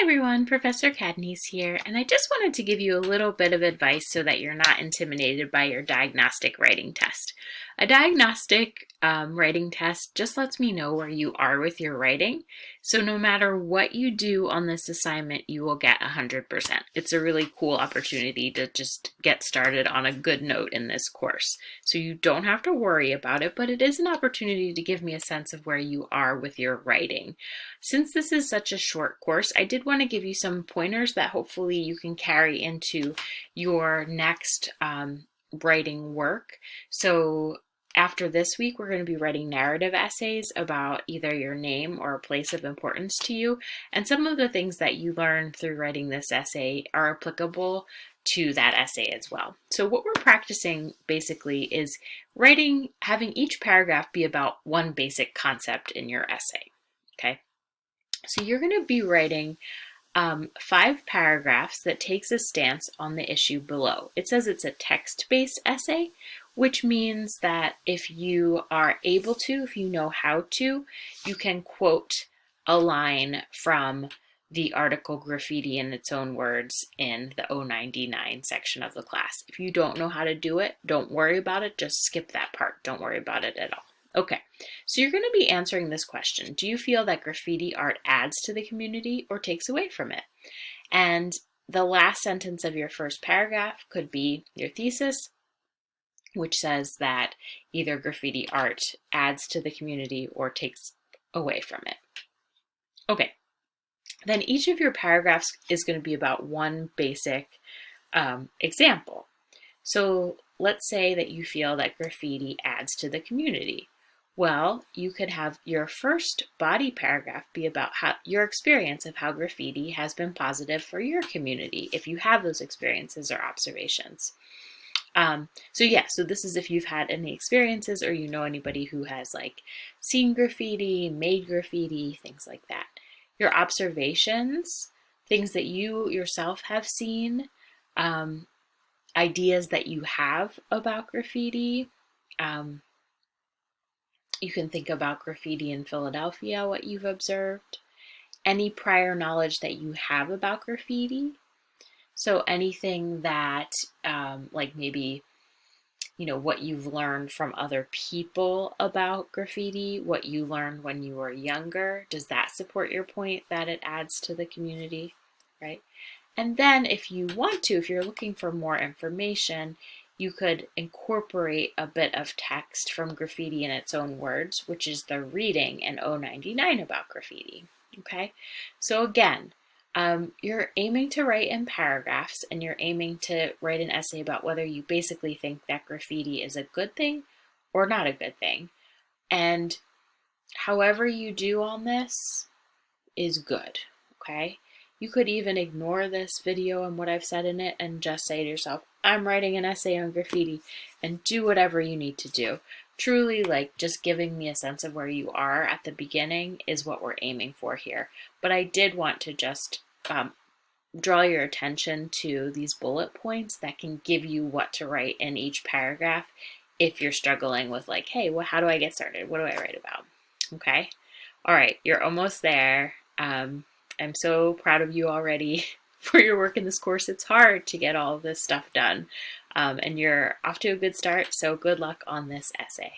everyone, Professor Cadney's here, and I just wanted to give you a little bit of advice so that you're not intimidated by your diagnostic writing test. A diagnostic writing test just lets me know where you are with your writing, so no matter what you do on this assignment, you will get 100%. It's a really cool opportunity to just get started on a good note in this course. So you don't have to worry about it, but it is an opportunity to give me a sense of where you are with your writing. Since this is such a short course, I did want to give you some pointers that hopefully you can carry into your next writing work. So after this week, we're going to be writing narrative essays about either your name or a place of importance to you. And some of the things that you learn through writing this essay are applicable to that essay as well. So what we're practicing basically is having each paragraph be about one basic concept in your essay. Okay. So you're going to be writing 5 paragraphs that takes a stance on the issue below. It says it's a text-based essay, which means that if you are able to, if you know how to, you can quote a line from the article Graffiti in Its Own Words in the 099 section of the class. If you don't know how to do it, don't worry about it. Just skip that part. Don't worry about it at all. Okay, so you're going to be answering this question. Do you feel that graffiti art adds to the community or takes away from it? And the last sentence of your first paragraph could be your thesis, which says that either graffiti art adds to the community or takes away from it. Okay, then each of your paragraphs is going to be about one basic example. So let's say that you feel that graffiti adds to the community. Well, you could have your first body paragraph be about your experience of how graffiti has been positive for your community, if you have those experiences or observations. So this is if you've had any experiences or you know anybody who has seen graffiti, made graffiti, things like that. Your observations, things that you yourself have seen, ideas that you have about graffiti. You can think about graffiti in Philadelphia, what you've observed, any prior knowledge that you have about graffiti. So anything that, maybe, what you've learned from other people about graffiti, what you learned when you were younger, does that support your point that it adds to the community, right? And then if you want to, if you're looking for more information, you could incorporate a bit of text from Graffiti in Its Own Words, which is the reading in 099 about graffiti, okay? So again, you're aiming to write in paragraphs and you're aiming to write an essay about whether you basically think that graffiti is a good thing or not a good thing. And however you do on this is good, okay? You could even ignore this video and what I've said in it and just say to yourself, I'm writing an essay on graffiti, and do whatever you need to do. Truly, just giving me a sense of where you are at the beginning is what we're aiming for here. But I did want to just draw your attention to these bullet points that can give you what to write in each paragraph if you're struggling with hey, how do I get started? What do I write about? Okay. All right. You're almost there. I'm so proud of you already for your work in this course. It's hard to get all of this stuff done, and you're off to a good start, so good luck on this essay.